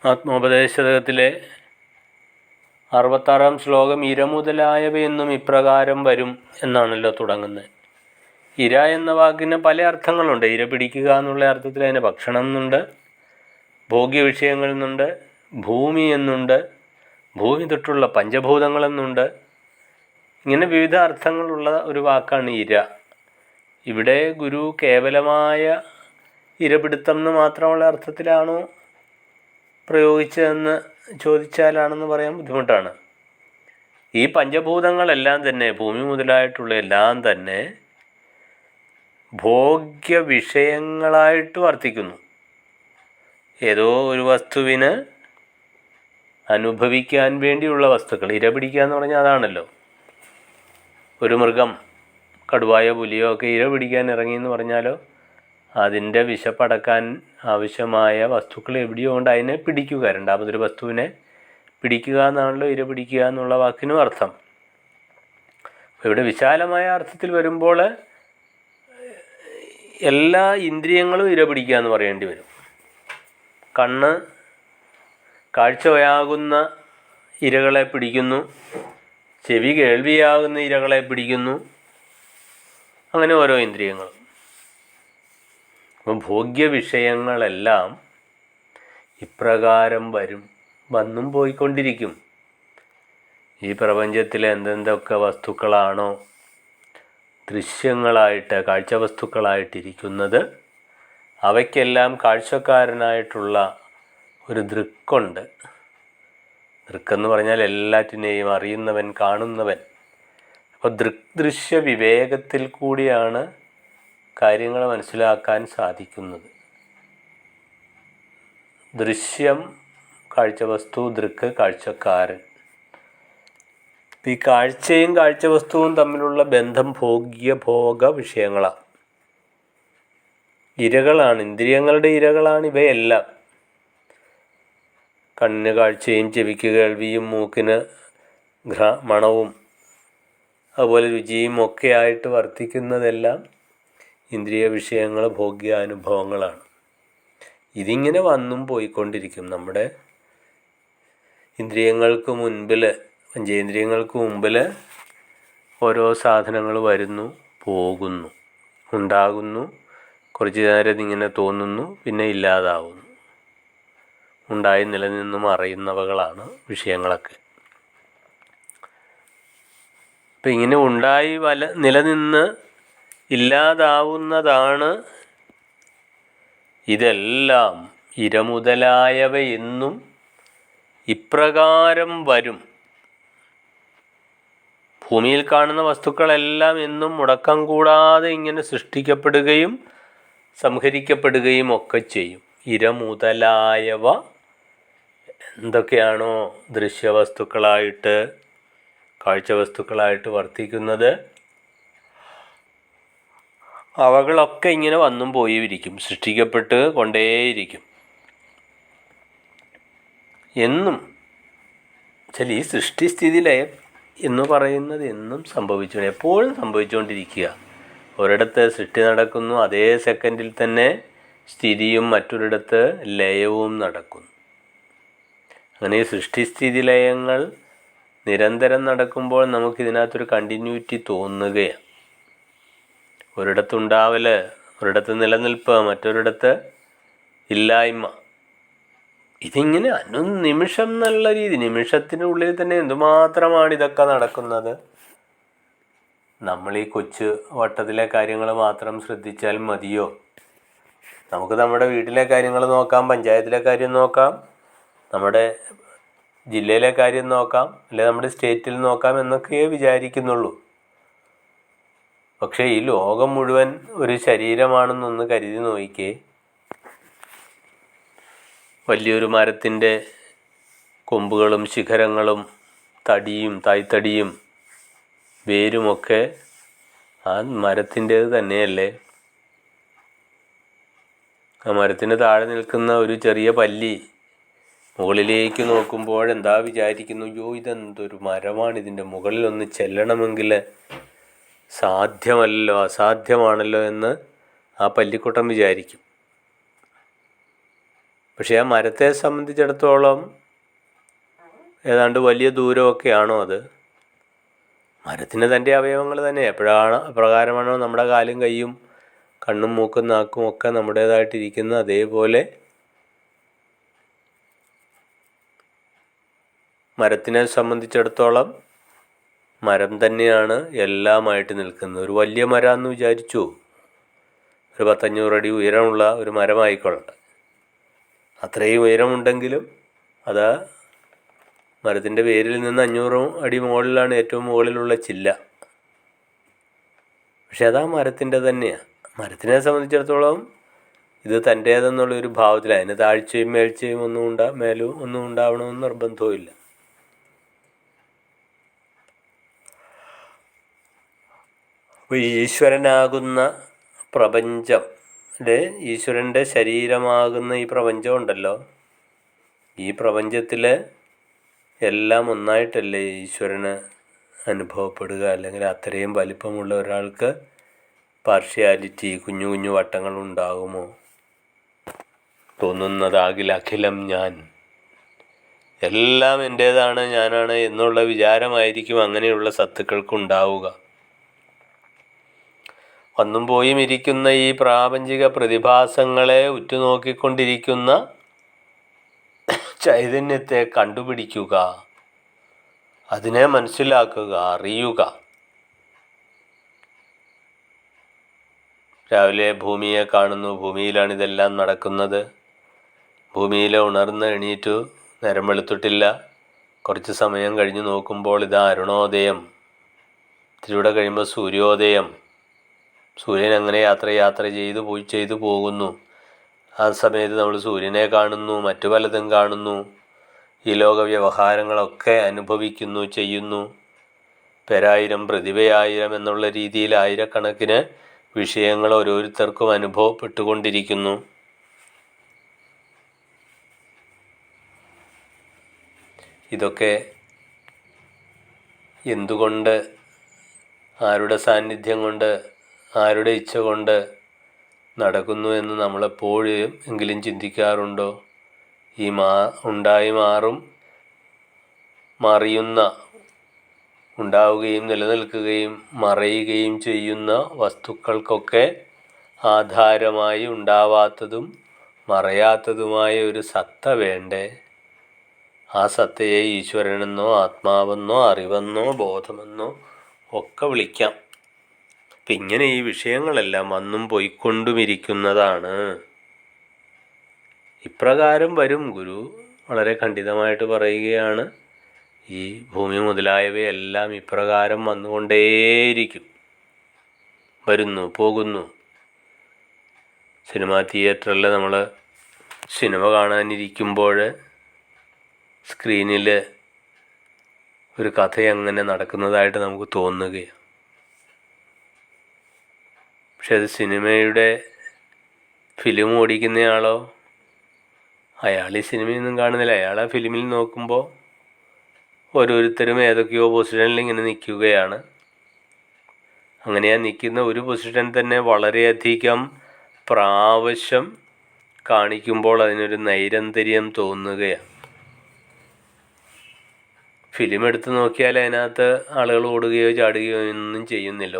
ആത്മോപദേശകത്തിലെ 66-ാം ശ്ലോകം ഇര മുതലായവയെന്നും ഇപ്രകാരം വരും എന്നാണല്ലോ തുടങ്ങുന്നത്. ഇര എന്ന വാക്കിന് പല അർത്ഥങ്ങളുണ്ട്. ഇര പിടിക്കുക എന്നുള്ള അർത്ഥത്തിൽ അതിന് ഭക്ഷണം എന്നുണ്ട്, ഭോഗ്യ വിഷയങ്ങൾ എന്നുണ്ട്, ഭൂമി എന്നുണ്ട്, ഭൂമി തൊട്ടുള്ള പഞ്ചഭൂതങ്ങളെന്നുണ്ട്. ഇങ്ങനെ വിവിധ അർത്ഥങ്ങളുള്ള ഒരു വാക്കാണ് ഇര. ഇവിടെ ഗുരു കേവലമായ ഇരപിടുത്തം എന്ന് മാത്രമുള്ള അർത്ഥത്തിലാണോ പ്രയോഗിച്ചതെന്ന് ചോദിച്ചാലാണെന്ന് പറയാൻ ബുദ്ധിമുട്ടാണ്. ഈ പഞ്ചഭൂതങ്ങളെല്ലാം തന്നെ, ഭൂമി മുതലായിട്ടുള്ള എല്ലാം തന്നെ ഭോഗ്യ വിഷയങ്ങളായിട്ട് വർത്തിക്കുന്നു. ഏതോ ഒരു വസ്തുവിന് അനുഭവിക്കാൻ വേണ്ടിയുള്ള വസ്തുക്കൾ. ഇര പിടിക്കുക എന്ന് പറഞ്ഞാൽ അതാണല്ലോ. ഒരു മൃഗം, കടുവായോ പുലിയോ ഒക്കെ ഇര പിടിക്കാൻ ഇറങ്ങിയെന്ന് പറഞ്ഞാലോ അതിൻ്റെ വിശപ്പടക്കാൻ ആവശ്യമായ വസ്തുക്കൾ എവിടെയോ കൊണ്ട് അതിനെ പിടിക്കുക, രണ്ടാമതൊരു വസ്തുവിനെ പിടിക്കുക എന്നാണല്ലോ ഇര പിടിക്കുക എന്നുള്ള വാക്കിനും അർത്ഥം. ഇവിടെ വിശാലമായ അർത്ഥത്തിൽ വരുമ്പോൾ എല്ലാ ഇന്ദ്രിയങ്ങളും ഇര പിടിക്കുക എന്ന് പറയേണ്ടി വരും. കണ്ണ് കാഴ്ചയാകുന്ന ഇരകളെ പിടിക്കുന്നു, ചെവി കേൾവിയാകുന്ന ഇരകളെ പിടിക്കുന്നു, അങ്ങനെ ഓരോ ഇന്ദ്രിയങ്ങളും. അപ്പം ഭോഗ്യ വിഷയങ്ങളെല്ലാം ഇപ്രകാരം വരും, വന്നും പോയിക്കൊണ്ടിരിക്കും. ഈ പ്രപഞ്ചത്തിൽ എന്തെന്തൊക്കെ വസ്തുക്കളാണോ ദൃശ്യങ്ങളായിട്ട് കാഴ്ചവസ്തുക്കളായിട്ടിരിക്കുന്നത് അവയ്ക്കെല്ലാം കാഴ്ചക്കാരനായിട്ടുള്ള ഒരു ദൃക്കുണ്ട്. ദൃക്കെന്ന് പറഞ്ഞാൽ എല്ലാറ്റിനെയും അറിയുന്നവൻ, കാണുന്നവൻ. അപ്പോൾ ദൃക്ദൃശ്യ വിവേകത്തിൽ കൂടിയാണ് കാര്യങ്ങൾ മനസ്സിലാക്കാൻ സാധിക്കുന്നത്. ദൃശ്യം കാഴ്ചവസ്തു, ദൃക്ക് കാഴ്ചക്കാരൻ. ഈ കാഴ്ചയും കാഴ്ചവസ്തുവും തമ്മിലുള്ള ബന്ധം ഭോഗ വിഷയങ്ങളാണ്, ഇരകളാണ്, ഇന്ദ്രിയങ്ങളുടെ ഇരകളാണ് ഇവയെല്ലാം. കണ്ണിന് കാഴ്ചയും ചെവിക്ക് കേൾവിയും മൂക്കിന് മണവും അതുപോലെ രുചിയും ഒക്കെ ആയിട്ട് വർത്തിക്കുന്നതെല്ലാം ഇന്ദ്രിയ വിഷയങ്ങൾ, ഭോഗ്യാനുഭവങ്ങളാണ്. ഇതിങ്ങനെ വന്നും പോയിക്കൊണ്ടിരിക്കും. നമ്മുടെ ഇന്ദ്രിയങ്ങൾക്ക് മുൻപിൽ, പഞ്ചേന്ദ്രിയങ്ങൾക്ക് മുമ്പിൽ ഓരോ സാധനങ്ങൾ വരുന്നു, പോകുന്നു, ഉണ്ടാകുന്നു, കുറച്ച് നേരം ഇങ്ങനെ തോന്നുന്നു, പിന്നെ ഇല്ലാതാവുന്നു. ഉണ്ടായി നിലനിന്നും അറിയുന്നവകളാണ് വിഷയങ്ങളൊക്കെ. അപ്പം ഇങ്ങനെ ഉണ്ടായി നിലനിന്ന് ഇല്ലാതാവുന്നതാണ് ഇതെല്ലാം. ഇര മുതലായവ എന്നും ഇപ്രകാരം വരും. ഭൂമിയിൽ കാണുന്ന വസ്തുക്കളെല്ലാം എന്നും മുടക്കം കൂടാതെ ഇങ്ങനെ സൃഷ്ടിക്കപ്പെടുകയും സംഹരിക്കപ്പെടുകയും ഒക്കെ ചെയ്യും. ഇര മുതലായവ എന്തൊക്കെയാണോ ദൃശ്യവസ്തുക്കളായിട്ട് കാഴ്ചവസ്തുക്കളായിട്ട് വർത്തിക്കുന്നത് അവകളൊക്കെ ഇങ്ങനെ വന്നും പോയിരിക്കും, സൃഷ്ടിക്കപ്പെട്ട് കൊണ്ടേയിരിക്കും എന്നും. ചില ഈ സൃഷ്ടിസ്ഥിതി ലയം എന്ന് പറയുന്നത് എന്നും എപ്പോഴും സംഭവിച്ചുകൊണ്ടിരിക്കുക. ഒരിടത്ത് സൃഷ്ടി നടക്കുന്നു, അതേ സെക്കൻഡിൽ തന്നെ സ്ഥിതിയും മറ്റൊരിടത്ത് ലയവും നടക്കുന്നു. അങ്ങനെ ഈ സൃഷ്ടിസ്ഥിതി ലയങ്ങൾ നിരന്തരം നടക്കുമ്പോൾ നമുക്കിതിനകത്തൊരു കണ്ടിന്യൂറ്റി തോന്നുകയാണ്. ഒരിടത്തുണ്ടാവൽ, ഒരിടത്ത് നിലനിൽപ്പ്, മറ്റൊരിടത്ത് ഇല്ലായ്മ. ഇതിങ്ങനെ നിമിഷം എന്നുള്ള രീതി, നിമിഷത്തിനുള്ളിൽ തന്നെ എന്തുമാത്രമാണ് ഇതൊക്കെ നടക്കുന്നത്. നമ്മൾ ഈ കൊച്ചു വട്ടത്തിലെ കാര്യങ്ങൾ മാത്രം ശ്രദ്ധിച്ചാൽ മതിയോ? നമുക്ക് നമ്മുടെ വീട്ടിലെ കാര്യങ്ങൾ നോക്കാം, പഞ്ചായത്തിലെ കാര്യം നോക്കാം, നമ്മുടെ ജില്ലയിലെ കാര്യം നോക്കാം, അല്ലെങ്കിൽ നമ്മുടെ സ്റ്റേറ്റിൽ നോക്കാം എന്നൊക്കെ വിചാരിക്കുന്നുള്ളൂ. പക്ഷേ ഈ ലോകം മുഴുവൻ ഒരു ശരീരമാണെന്നൊന്ന് കരുതി നോക്കിക്കേ. വലിയൊരു മരത്തിൻ്റെ കൊമ്പുകളും ശിഖരങ്ങളും തടിയും തായ്തടിയും വേരുമൊക്കെ ആ മരത്തിൻ്റേത് തന്നെയല്ലേ? ആ മരത്തിന് താഴെ നിൽക്കുന്ന ഒരു ചെറിയ പല്ലി മുകളിലേക്ക് നോക്കുമ്പോഴെന്താ വിചാരിക്കുന്നു? യോ, ഇതെന്തൊരു മരമാണ്, ഇതിൻ്റെ മുകളിൽ ഒന്ന് ചെല്ലണമെങ്കിൽ സാധ്യമല്ലോ, അസാധ്യമാണല്ലോ എന്ന് ആ പല്ലിക്കുട്ടൻ വിചാരിക്കും. പക്ഷേ ആ മരത്തെ സംബന്ധിച്ചിടത്തോളം ഏതാണ്ട് വലിയ ദൂരമൊക്കെയാണോ അത്? മരത്തിന് തൻ്റെ അവയവങ്ങൾ തന്നെ എപ്രകാരമാണോ നമ്മുടെ കാലും കൈയും കണ്ണും മൂക്കും നാക്കും ഒക്കെ നമ്മുടേതായിട്ടിരിക്കുന്ന അതേപോലെ മരത്തിനെ സംബന്ധിച്ചിടത്തോളം മരം തന്നെയാണ് എല്ലാമായിട്ട് നിൽക്കുന്നത്. ഒരു വലിയ മരമെന്ന് വിചാരിച്ചു, ഒരു 500 അടി ഉയരമുള്ള ഒരു മരമായിക്കൊള്ളട്ടെ. അത്രയും ഉയരമുണ്ടെങ്കിലും അത് മരത്തിൻ്റെ വേരിൽ നിന്ന് 500 അടി മുകളിലാണ് ഏറ്റവും മുകളിലുള്ള ചില്ല. പക്ഷെ അതാ മരത്തിൻ്റെ തന്നെയാണ്. മരത്തിനെ സംബന്ധിച്ചിടത്തോളം ഇത് തൻ്റേതെന്നുള്ളൊരു ഭാവത്തിൽ, അതിന് താഴ്ചയും മേൽച്ചയും മേലും ഒന്നും ഉണ്ടാവണമെന്ന് നിർബന്ധവുമില്ല. അപ്പോൾ ഈശ്വരനാകുന്ന പ്രപഞ്ചം, ഈശ്വരൻ്റെ ശരീരമാകുന്ന ഈ പ്രപഞ്ചം ഉണ്ടല്ലോ, ഈ പ്രപഞ്ചത്തിൽ എല്ലാം ഒന്നായിട്ടല്ലേ ഈശ്വരന് അനുഭവപ്പെടുക? അല്ലെങ്കിൽ അത്രയും വലിപ്പമുള്ള ഒരാൾക്ക് പാർഷ്യാലിറ്റി, കുഞ്ഞു കുഞ്ഞു വട്ടങ്ങൾ ഉണ്ടാകുമോ? തോന്നുന്നതാകിൽ അഖിലം ഞാൻ, എല്ലാം എൻ്റേതാണ്, ഞാനാണ് എന്നുള്ള വിചാരമായിരിക്കും അങ്ങനെയുള്ള സത്തുക്കൾക്കുണ്ടാവുക. വന്നും പോയും ഇരിക്കുന്ന ഈ പ്രാപഞ്ചിക പ്രതിഭാസങ്ങളെ ഉറ്റുനോക്കിക്കൊണ്ടിരിക്കുന്ന ചൈതന്യത്തെ കണ്ടുപിടിക്കുക, അതിനെ മനസ്സിലാക്കുക, അറിയുക. രാവിലെ ഭൂമിയെ കാണുന്നു, ഭൂമിയിലാണ് ഇതെല്ലാം നടക്കുന്നത്. ഭൂമിയിൽ ഉണർന്ന് എണീറ്റു, നേരം വെളുത്തിട്ടില്ല, കുറച്ച് സമയം കഴിഞ്ഞ് നോക്കുമ്പോൾ ഇതാ അരുണോദയം, ഇതിലൂടെ കഴിയുമ്പോൾ സൂര്യോദയം. സൂര്യൻ അങ്ങനെ യാത്ര ചെയ്തു പോകുന്നു. ആ സമയത്ത് നമ്മൾ സൂര്യനെ കാണുന്നു, മറ്റു പലതും കാണുന്നു, ഈ ലോക വ്യവഹാരങ്ങളൊക്കെ അനുഭവിക്കുന്നു, ചെയ്യുന്നു. പേരായിരം പ്രതിഭയായിരം എന്നുള്ള രീതിയിൽ ആയിരക്കണക്കിന് വിഷയങ്ങൾ ഓരോരുത്തർക്കും അനുഭവപ്പെട്ടുകൊണ്ടിരിക്കുന്നു. ഇതൊക്കെ എന്തുകൊണ്ട്, ആരുടെ സാന്നിധ്യം കൊണ്ട്, ആരുടെ ഇച്ഛ കൊണ്ട് നടക്കുന്നു എന്ന് നമ്മളെപ്പോഴും എങ്കിലും ചിന്തിക്കാറുണ്ടോ? ഈ ഉണ്ടായി മറിയുന്ന, ഉണ്ടാവുകയും നിലനിൽക്കുകയും മറയുകയും ചെയ്യുന്ന വസ്തുക്കൾക്കൊക്കെ ആധാരമായി ഉണ്ടാവാത്തതും മറയാത്തതുമായ ഒരു സത്ത വേണ്ടേ? ആ സത്തയെ ഈശ്വരനെന്നോ ആത്മാവെന്നോ അറിവെന്നോ ബോധമെന്നോ ഒക്കെ വിളിക്കാം. അപ്പം ഇങ്ങനെ ഈ വിഷയങ്ങളെല്ലാം വന്നും പോയിക്കൊണ്ടുമിരിക്കുന്നതാണ്. ഇപ്രകാരം വരും. ഗുരു വളരെ ഖണ്ഡിതമായിട്ട് പറയുകയാണ്, ഈ ഭൂമി മുതലായവയെല്ലാം ഇപ്രകാരം വന്നുകൊണ്ടേയിരിക്കും, വരുന്നു പോകുന്നു. സിനിമാ തിയേറ്ററിൽ നമ്മൾ സിനിമ കാണാനിരിക്കുമ്പോൾ സ്ക്രീനിൽ ഒരു കഥ അങ്ങനെ നടക്കുന്നതായിട്ട് നമുക്ക് തോന്നുകയാണ്. പക്ഷെ അത് സിനിമയുടെ ഫിലിം ഓടിക്കുന്നയാളോ, അയാൾ ഈ സിനിമയൊന്നും കാണുന്നില്ല. അയാൾ ആ ഫിലിമിൽ നോക്കുമ്പോൾ ഓരോരുത്തരും ഏതൊക്കെയോ പൊസിഷനിൽ ഇങ്ങനെ നിൽക്കുകയാണ്. അങ്ങനെ ആ നിൽക്കുന്ന ഒരു പൊസിഷൻ തന്നെ വളരെയധികം പ്രാവശ്യം കാണിക്കുമ്പോൾ അതിനൊരു നൈരന്തര്യം തോന്നുകയാണ്. ഫിലിം എടുത്ത് നോക്കിയാൽ അതിനകത്ത് ആളുകൾ ഓടുകയോ ചാടുകയോ ഒന്നും ചെയ്യുന്നില്ല.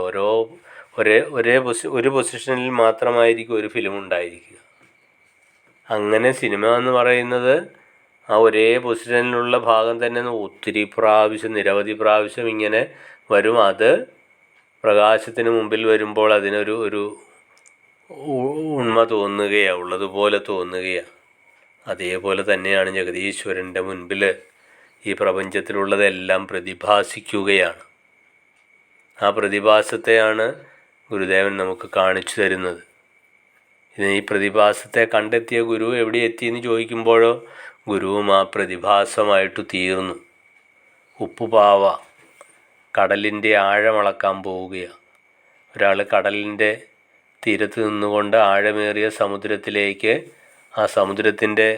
ഒരു പൊസിഷനിൽ മാത്രമായിരിക്കും ഒരു ഫിലിം ഉണ്ടായിരിക്കുക. അങ്ങനെ സിനിമ എന്ന് പറയുന്നത് ആ ഒരേ പൊസിഷനിലുള്ള ഭാഗം തന്നെ ഒത്തിരി പ്രാവശ്യം, നിരവധി പ്രാവശ്യം ഇങ്ങനെ വരും. അത് പ്രകാശത്തിന് മുമ്പിൽ വരുമ്പോൾ അതിനൊരു ഉണ്മ തോന്നുകയാണ്, ഉള്ളതുപോലെ തോന്നുകയാണ്. അതേപോലെ തന്നെയാണ് ജഗദീശ്വരൻ്റെ മുൻപിൽ ഈ പ്രപഞ്ചത്തിലുള്ളതെല്ലാം പ്രതിഭാസിക്കുകയാണ്. ആ പ്രതിഭാസത്തെയാണ് ഗുരുദേവൻ നമുക്ക് കാണിച്ചു തരുന്നത്. ഈ പ്രതിഭാസത്തെ കണ്ടെത്തിയ ഗുരു എവിടെ എത്തിയെന്ന് ചോദിക്കുമ്പോഴോ, ഗുരുവും ആ പ്രതിഭാസമായിട്ട് തീർന്നു. ഉപ്പുപാവ കടലിൻ്റെ ആഴമളക്കാൻ പോവുകയാണ്. ഒരാൾ കടലിൻ്റെ തീരത്ത് നിന്നുകൊണ്ട് ആഴമേറിയ സമുദ്രത്തിലേക്ക്, ആ സമുദ്രത്തിൻ്റെ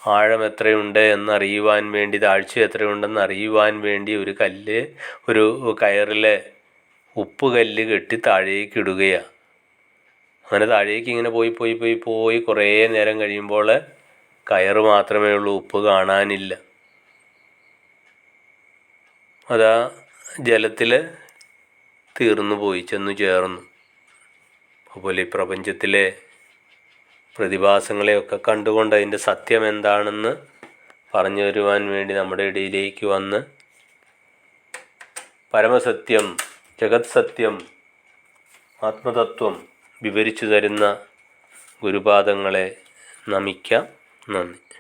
ആഴം എത്രയുണ്ട് എന്നറിയുവാൻ വേണ്ടി, താഴ്ച എത്രയുണ്ടെന്ന് അറിയുവാൻ വേണ്ടി ഒരു കയറിൽ ഉപ്പുകല്ല് കെട്ടി താഴേക്ക് ഇടുകയാണ്. അങ്ങനെ താഴേക്ക് ഇങ്ങനെ പോയി കുറേ നേരം കഴിയുമ്പോൾ കയറ് മാത്രമേ ഉള്ളൂ, ഉപ്പ് കാണാനില്ല. അതാ ജലത്തിൽ തീർന്നു പോയി, ചെന്നു ചേർന്നു. അതുപോലെ ഈ പ്രപഞ്ചത്തിലെ പ്രതിഭാസങ്ങളെയൊക്കെ കണ്ടുകൊണ്ട് അതിൻ്റെ സത്യം എന്താണെന്ന് പറഞ്ഞു തരുവാൻ വേണ്ടി നമ്മുടെ ഇടയിലേക്ക് വന്ന് പരമസത്യം, ജഗത് സത്യം, ആത്മതത്വം വിവരിച്ചു തരുന്ന ഗുരുപാദങ്ങളെ നമിക്കാം. നന്ദി.